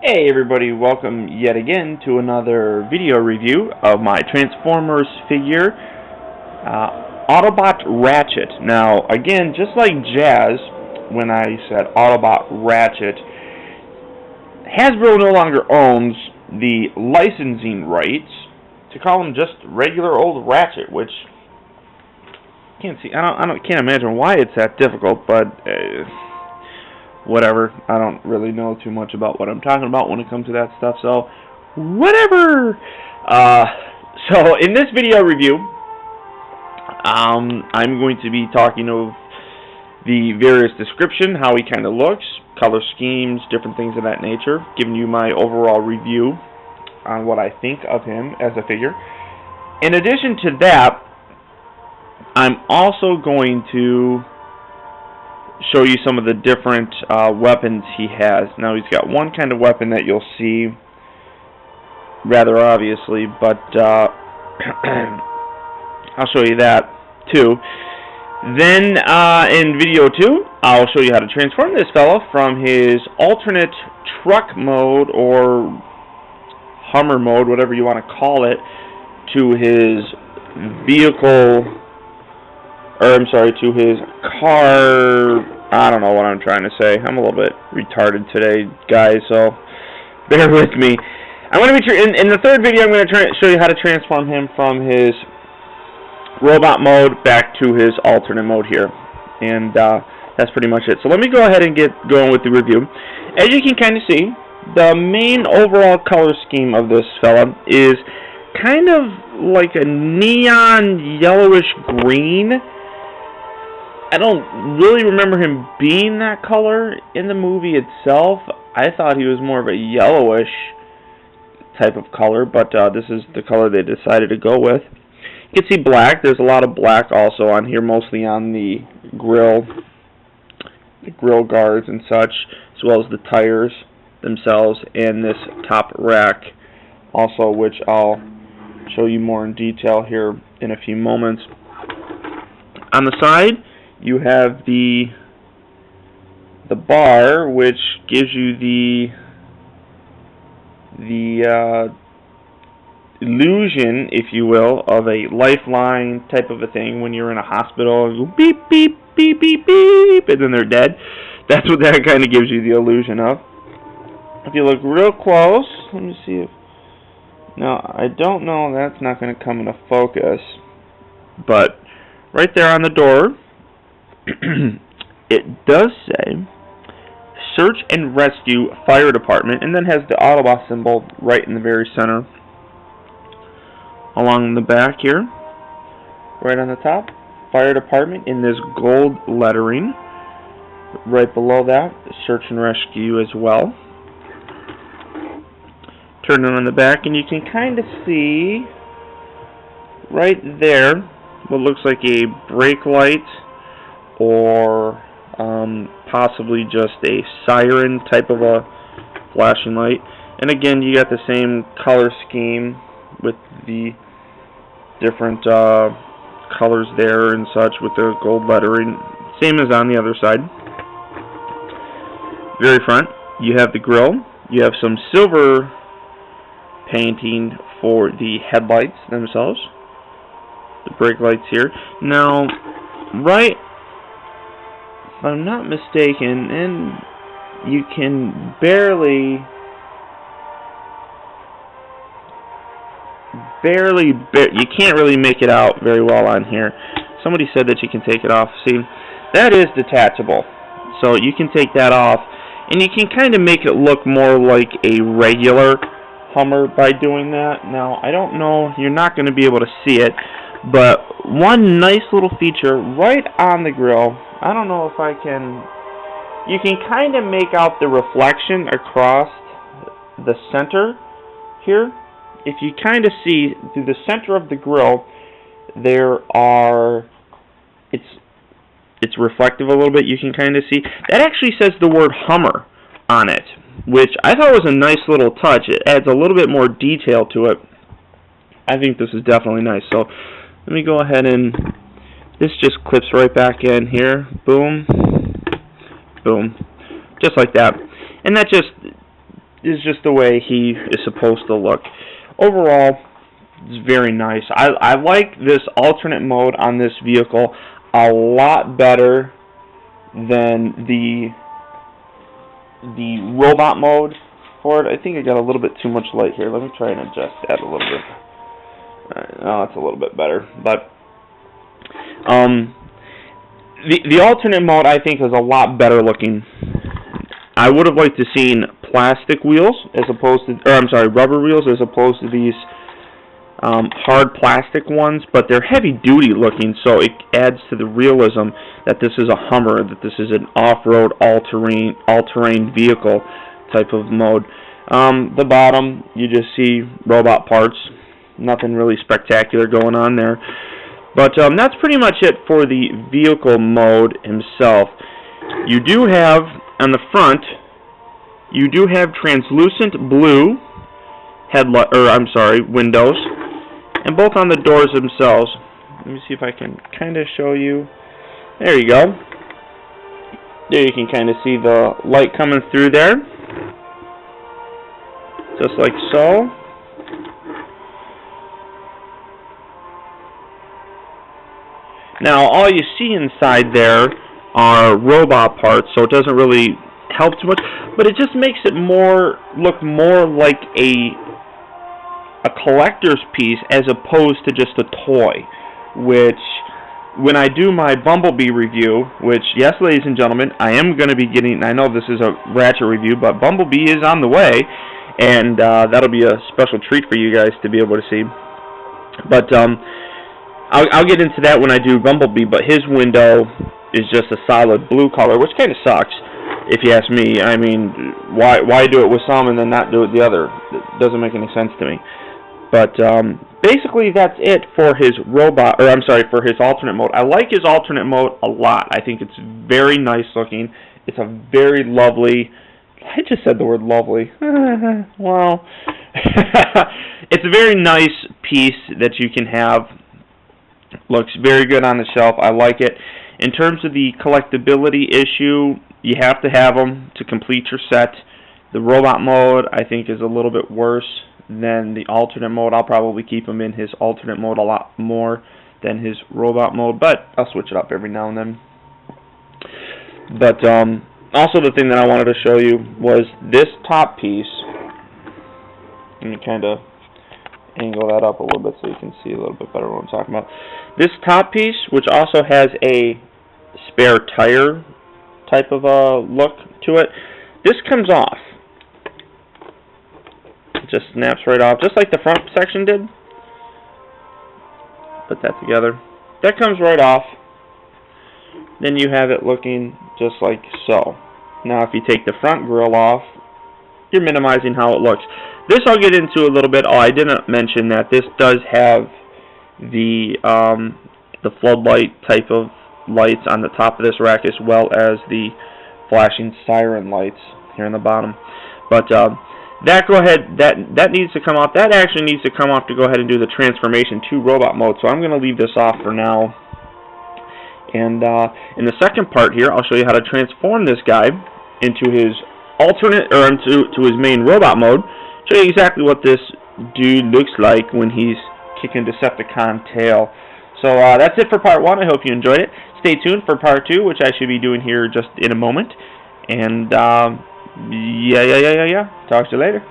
Hey everybody, welcome yet again to another video review of my Transformers figure, Autobot Ratchet. Now, again, just like Jazz, when I said Autobot Ratchet, Hasbro no longer owns the licensing rights to call him just regular old Ratchet, which can't imagine why it's that difficult, but whatever. I don't really know too much about what I'm talking about when it comes to that stuff, so whatever. So in this video review, I'm going to be talking of the various description, how he kind of looks, color schemes, different things of that nature, giving you my overall review on what I think of him as a figure. In addition to that, I'm also going to show you some of the different weapons he has. Now, he's got one kind of weapon that you'll see rather obviously, but I'll show you that too. Then in video 2, I'll show you how to transform this fellow from his alternate truck mode or Hummer mode, whatever you want to call it, to his vehicle, or I'm sorry, to his car. I don't know what I'm trying to say. I'm a little bit retarded today, guys, so bear with me. I'm going to be in the third video. I'm going to show you how to transform him from his robot mode back to his alternate mode here, and that's pretty much it. So let me go ahead and get going with the review. As you can kind of see, the main overall color scheme of this fella is kind of like a neon yellowish green. I don't really remember him being that color in the movie itself. I thought he was more of a yellowish type of color, but this is the color they decided to go with. You can see black. There's a lot of black also on here, mostly on the grill guards and such, as well as the tires themselves and this top rack also, which I'll show you more in detail here in a few moments. On the side, you have the bar, which gives you the illusion, if you will, of a lifeline type of a thing when you're in a hospital and go beep, beep, beep, beep, beep, and then they're dead. That's what that kind of gives you the illusion of. If you look real close, let me see if... Now, I don't know, that's not going to come into focus, but right there on the door, it does say Search and Rescue Fire Department, and then has the Autobot symbol right in the very center. Along the back here, right on the top, Fire Department in this gold lettering. Right below that, Search and Rescue as well. Turn it on the back, and you can kind of see right there what looks like a brake light, or possibly just a siren type of a flashing light. And again, you got the same color scheme with the different colors there and such with the gold lettering, same as on the other side. Very front, you have the grille. You have some silver painting for the headlights themselves, the brake lights here. Now, right, if I'm not mistaken, and you can you can't really make it out very well on here. Somebody said that you can take it off. See, that is detachable, so you can take that off, and you can kind of make it look more like a regular Hummer by doing that. Now, I don't know, you're not going to be able to see it, but one nice little feature right on the grill, I don't know if I can, you can kind of make out the reflection across the center here. If you kind of see through the center of the grill, there are, it's reflective a little bit. You can kind of see that actually says the word Hummer on it, which I thought was a nice little touch. It adds a little bit more detail to it. I think this is definitely nice. So let me go ahead and this just clips right back in here. Boom, boom, just like that. And that just is just the way he is supposed to look. Overall, it's very nice. I like this alternate mode on this vehicle a lot better than the robot mode for it. I think I got a little bit too much light here. Let me try and adjust that a little bit. Oh, it's a little bit better. But the alternate mode, I think, is a lot better looking. I would have liked to seen plastic wheels as opposed to, or I'm sorry, rubber wheels as opposed to these hard plastic ones, but they're heavy duty looking, so it adds to the realism that this is a Hummer, that this is an off-road all-terrain vehicle type of mode. The bottom, you just see robot parts, nothing really spectacular going on there. But that's pretty much it for the vehicle mode himself. You do have, on the front, you do have translucent blue headlight, or I'm sorry, windows, and both on the doors themselves. Let me see if I can kind of show you. There you go. There you can kind of see the light coming through there, just like so. Now, all you see inside there are robot parts, so it doesn't really help too much, but it just makes it look more like a collector's piece as opposed to just a toy, which, when I do my Bumblebee review, which, yes, ladies and gentlemen, I am going to be getting, I know this is a Ratchet review, but Bumblebee is on the way, and that'll be a special treat for you guys to be able to see. But I'll get into that when I do Bumblebee, but his window is just a solid blue color, which kind of sucks, if you ask me. I mean, why do it with some and then not do it the other? It doesn't make any sense to me. But basically, that's it for his for his alternate mode. I like his alternate mode a lot. I think it's very nice looking. It's a very lovely. I just said the word lovely. Well, it's a very nice piece that you can have. Looks very good on the shelf. I like it. In terms of the collectability issue, you have to have them to complete your set. The robot mode, I think, is a little bit worse than the alternate mode. I'll probably keep him in his alternate mode a lot more than his robot mode, but I'll switch it up every now and then. But also the thing that I wanted to show you was this top piece. Let me kind of angle that up a little bit so you can see a little bit better what I'm talking about. This top piece, which also has a spare tire type of look to it, this comes off. It just snaps right off, just like the front section did. Put that together. That comes right off. Then you have it looking just like so. Now if you take the front grille off, you're minimizing how it looks. This I'll get into a little bit. Oh, I didn't mention that this does have the floodlight type of lights on the top of this rack, as well as the flashing siren lights here in the bottom. But that needs to come off. That actually needs to come off to go ahead and do the transformation to robot mode. So I'm going to leave this off for now. And in the second part here, I'll show you how to transform this guy into his alternate, or into his main robot mode. Show you exactly what this dude looks like when he's kicking Decepticon tail. So that's it for part 1. I hope you enjoyed it. Stay tuned for part 2, which I should be doing here just in a moment. And yeah. Talk to you later.